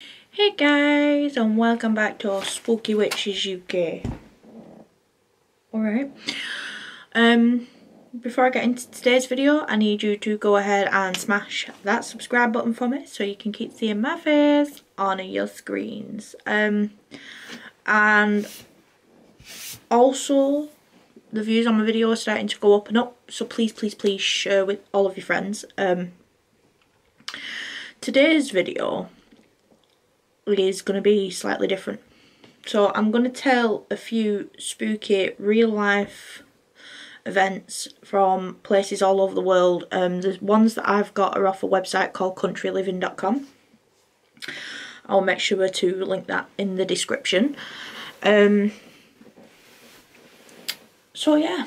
Hey guys, and welcome back to Spooky Witches UK. Alright, before I get into today's video, I need you to go ahead and smash that subscribe button for me so you can keep seeing my face on your screens. And also, the views on my video are starting to go up and up, so please share with all of your friends. Today's video is going to be slightly different. So I'm going to tell a few spooky real life events from places all over the world. The ones that I've got are off a website called countryliving.com. I'll make sure to link that in the description. So yeah,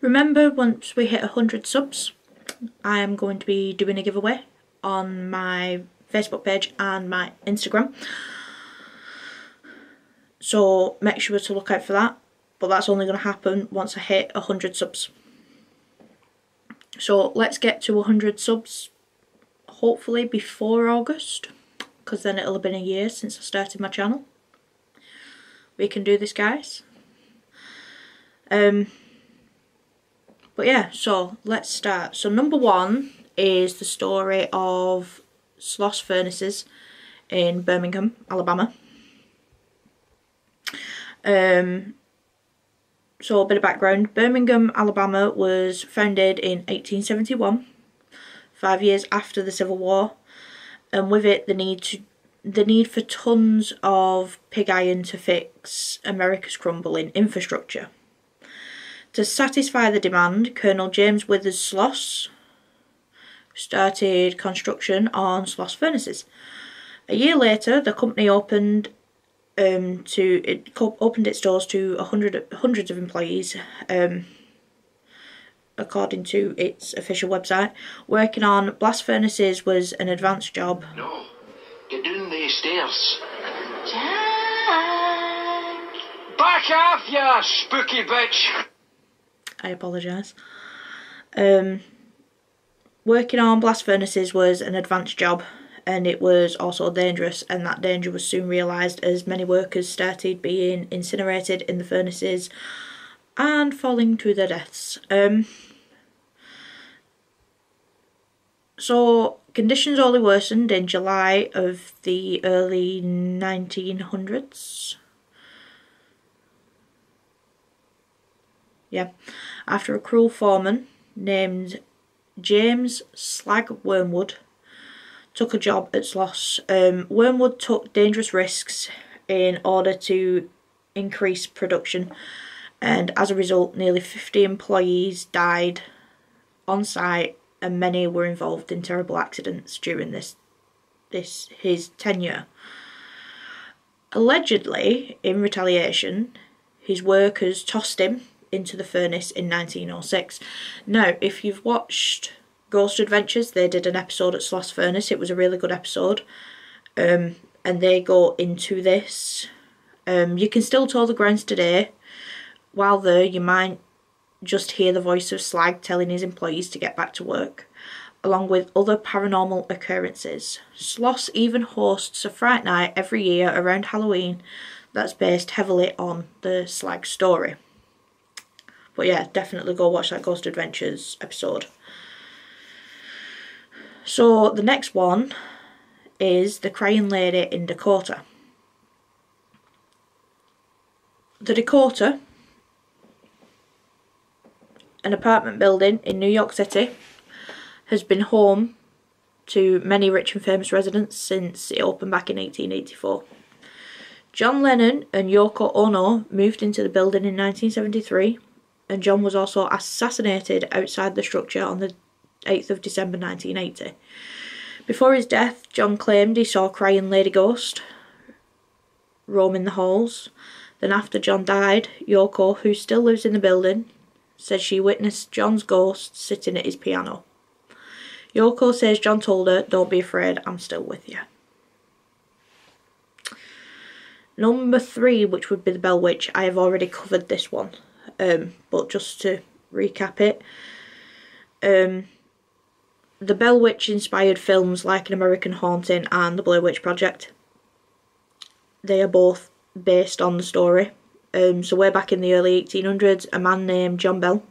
remember, once we hit 100 subs, I am going to be doing a giveaway on my Facebook page and my Instagram, so make sure to look out for that. But that's only going to happen once I hit 100 subs. So let's get to 100 subs, hopefully before August, because then it'll have been a year since I started my channel. We can do this, guys. But yeah, so let's start. So number one is the story of Sloth Furnaces in Birmingham, Alabama. So a bit of background. Birmingham, Alabama was founded in 1871, 5 years after the Civil War, and with it the need for tons of pig iron to fix America's crumbling infrastructure. To satisfy the demand, Colonel James Withers Sloss started construction on Sloth Furnaces. A year later, the company opened its doors to hundreds of employees, according to its official website. Working on blast furnaces was an advanced job. No, get down the stairs. Jack! Back off, you spooky bitch! I apologise. Working on blast furnaces was an advanced job, and it was also dangerous, and that danger was soon realised as many workers started being incinerated in the furnaces and falling to their deaths. So conditions only worsened in July of the early 1900s. Yeah, after a cruel foreman named James Slag Wormwood took a job at Sloss. Wormwood took dangerous risks in order to increase production, and as a result nearly 50 employees died on site, and many were involved in terrible accidents during his tenure. Allegedly, in retaliation, his workers tossed him into the furnace in 1906. Now, if you've watched Ghost Adventures, they did an episode at Sloth Furnace. It was a really good episode, and they go into this. You can still tour the grounds today. While there, you might just hear the voice of Slag telling his employees to get back to work, along with other paranormal occurrences. Sloss even hosts a Fright Night every year around Halloween that's based heavily on the Slag story. But yeah, definitely go watch that Ghost Adventures episode. So the next one is the Crying Lady in Dakota. The Dakota, an apartment building in New York City, has been home to many rich and famous residents since it opened back in 1884. John Lennon and Yoko Ono moved into the building in 1973, and John was also assassinated outside the structure on the 8th of December 1980. Before his death, John claimed he saw a crying lady ghost roaming the halls. Then after John died, Yoko, who still lives in the building, said she witnessed John's ghost sitting at his piano. Yoko says John told her, "Don't be afraid, I'm still with you." Number 3, which would be the Bell Witch. I have already covered this one, but just to recap it. The Bell Witch inspired films like An American Haunting and The Blair Witch Project. they are both based on the story. So way back in the early 1800s, a man named John Bell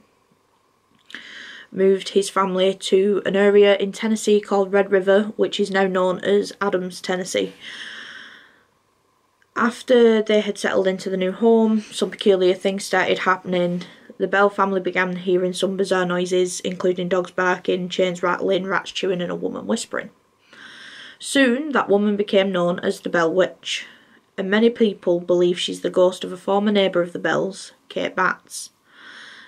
moved his family to an area in Tennessee called Red River, which is now known as Adams, Tennessee. After they had settled into the new home, some peculiar things started happening. The Bell family began hearing some bizarre noises, including dogs barking, chains rattling, rats chewing, and a woman whispering. Soon, that woman became known as the Bell Witch, and many people believe she's the ghost of a former neighbour of the Bells, Kate Batts.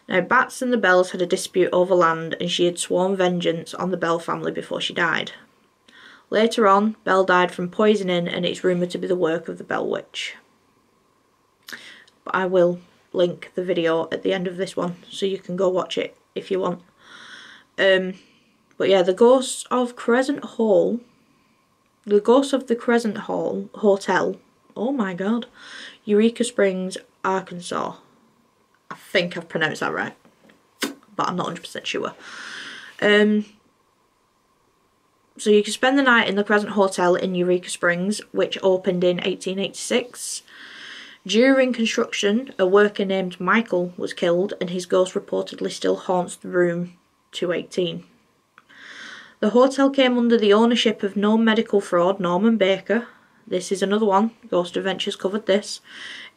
Now, Batts and the Bells had a dispute over land, and she had sworn vengeance on the Bell family before she died. Later on, Bell died from poisoning, and it's rumoured to be the work of the Bell Witch. But I will link the video at the end of this one, so you can go watch it if you want. But yeah, the ghosts of Crescent Hall, the ghost of the Crescent Hall Hotel, oh my god, Eureka Springs, Arkansas. I think I've pronounced that right, but I'm not 100% sure. So you can spend the night in the Crescent Hotel in Eureka Springs, which opened in 1886. During construction, a worker named Michael was killed, and his ghost reportedly still haunts the room 218. The hotel came under the ownership of known medical fraud Norman Baker. This is another one, Ghost Adventures covered this,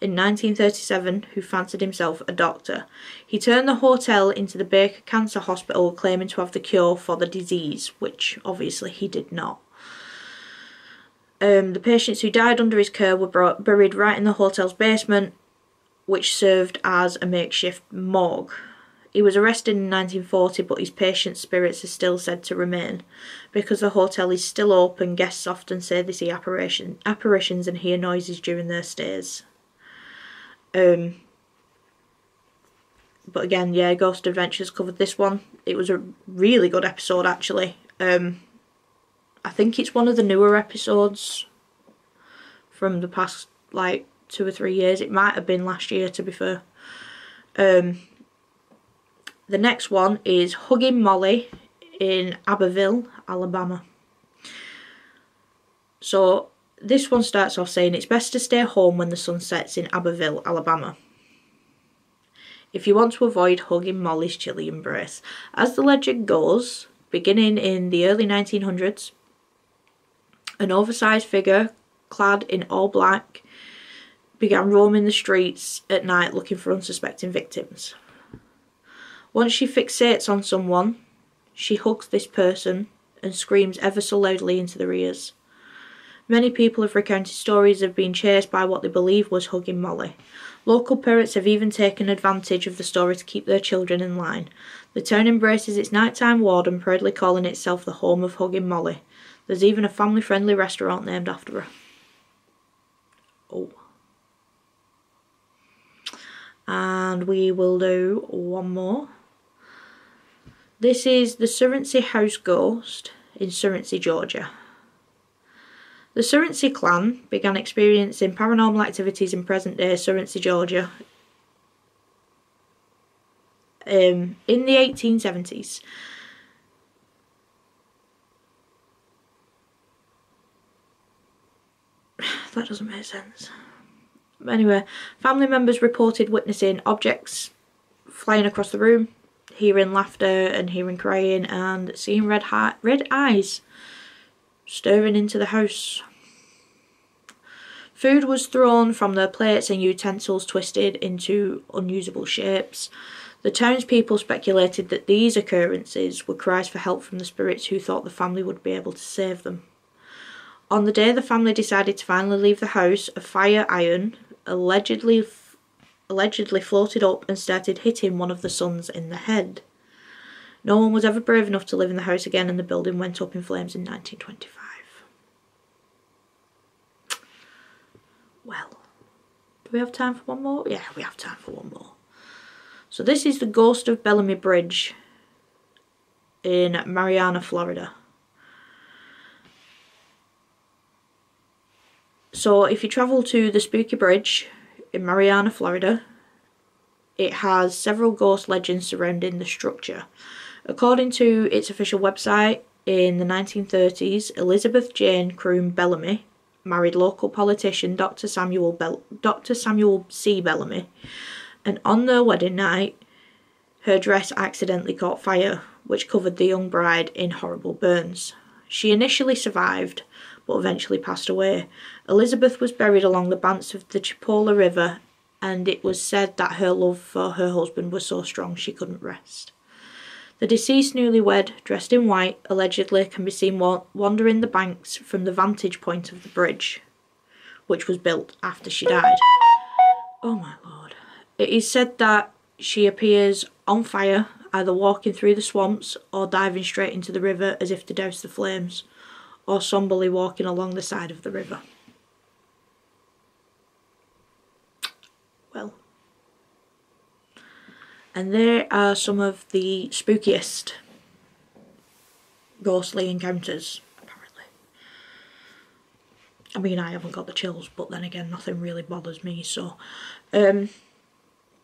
in 1937, who fancied himself a doctor. He turned the hotel into the Baker Cancer Hospital, claiming to have the cure for the disease, which obviously he did not. The patients who died under his care were buried right in the hotel's basement, which served as a makeshift morgue. He was arrested in 1940, but his patient's spirits are still said to remain. Because the hotel is still open, guests often say they see apparitions and hear noises during their stays. But again, yeah, Ghost Adventures covered this one. It was a really good episode, actually. I think it's one of the newer episodes from the past, like, 2 or 3 years. It might have been last year, to be fair. The next one is Hugging Molly in Abbeville, Alabama. So this one starts off saying it's best to stay home when the sun sets in Abbeville, Alabama, if you want to avoid hugging Molly's chilly embrace. As the legend goes, beginning in the early 1900s, an oversized figure clad in all black began roaming the streets at night looking for unsuspecting victims. Once she fixates on someone, she hugs this person and screams ever so loudly into their ears. Many people have recounted stories of being chased by what they believe was Hugging Molly. Local parents have even taken advantage of the story to keep their children in line. The town embraces its nighttime warden, proudly calling itself the home of Hugging Molly. There's even a family-friendly restaurant named after her. Oh. And we will do one more. This is the Surrency House Ghost in Surrency, Georgia. The Surrency clan began experiencing paranormal activities in present-day Surrency, Georgia in the 1870s. That doesn't make sense. But anyway, family members reported witnessing objects flying across the room, hearing laughter and hearing crying, and seeing red eyes staring into the house. Food was thrown from their plates and utensils twisted into unusable shapes. The townspeople speculated that these occurrences were cries for help from the spirits who thought the family would be able to save them. On the day the family decided to finally leave the house, a fire iron allegedly floated up and started hitting one of the sons in the head. No one was ever brave enough to live in the house again, and the building went up in flames in 1925. Well, do we have time for one more? Yeah, we have time for one more. So this is the ghost of Bellamy Bridge in Marianna, Florida. So if you travel to the Spooky Bridge in Marianna, Florida, it has several ghost legends surrounding the structure. According to its official website, in the 1930s, Elizabeth Jane Croom Bellamy married local politician Dr. Samuel C. Bellamy, and on their wedding night, her dress accidentally caught fire, which covered the young bride in horrible burns. She initially survived, but eventually passed away. Elizabeth was buried along the banks of the Chipola River, and it was said that her love for her husband was so strong she couldn't rest. The deceased newlywed, dressed in white, allegedly can be seen wandering the banks from the vantage point of the bridge, which was built after she died. Oh my lord. It is said that she appears on fire, either walking through the swamps or diving straight into the river as if to douse the flames, or somberly walking along the side of the river. Well. And there are some of the spookiest ghostly encounters, apparently. I mean, I haven't got the chills, but then again, nothing really bothers me, so...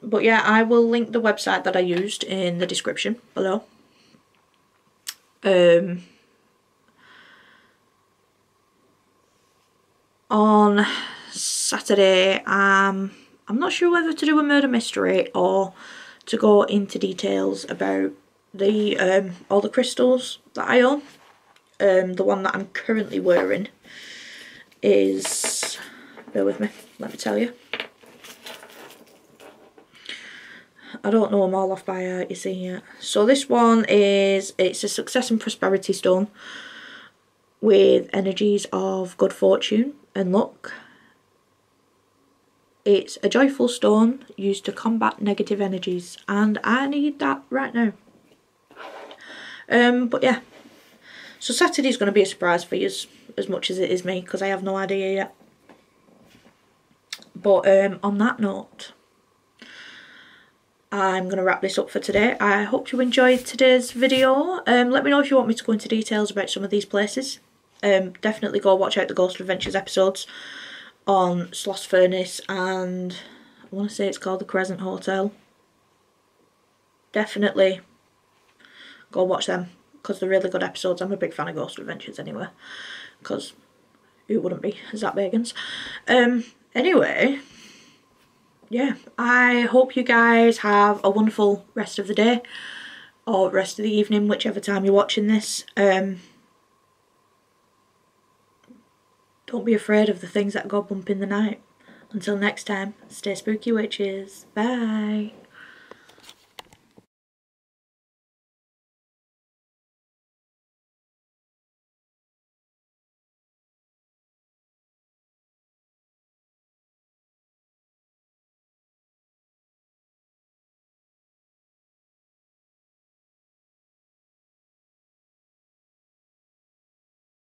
But yeah, I will link the website that I used in the description below. On Saturday, I'm not sure whether to do a murder mystery or to go into details about the all the crystals that I own. The one that I'm currently wearing is, bear with me, let me tell you. I don't know them all off by heart, you see, yet. So this one is, it's a success and prosperity stone with energies of good fortune and luck. It's a joyful stone used to combat negative energies, and I need that right now. But yeah, so Saturday's going to be a surprise for you as much as it is me, because I have no idea yet. But on that note, I'm going to wrap this up for today. I hope you enjoyed today's video. Let me know if you want me to go into details about some of these places. Definitely go watch out the Ghost Adventures episodes on Sloth Furnace, and I want to say it's called the Crescent Hotel. Definitely go watch them, because they're really good episodes. I'm a big fan of Ghost Adventures anyway, because who wouldn't be, Zach Bagans. Anyway, yeah, I hope you guys have a wonderful rest of the day, or rest of the evening, whichever time you're watching this. Don't be afraid of the things that go bump in the night. Until next time, stay spooky witches. Bye.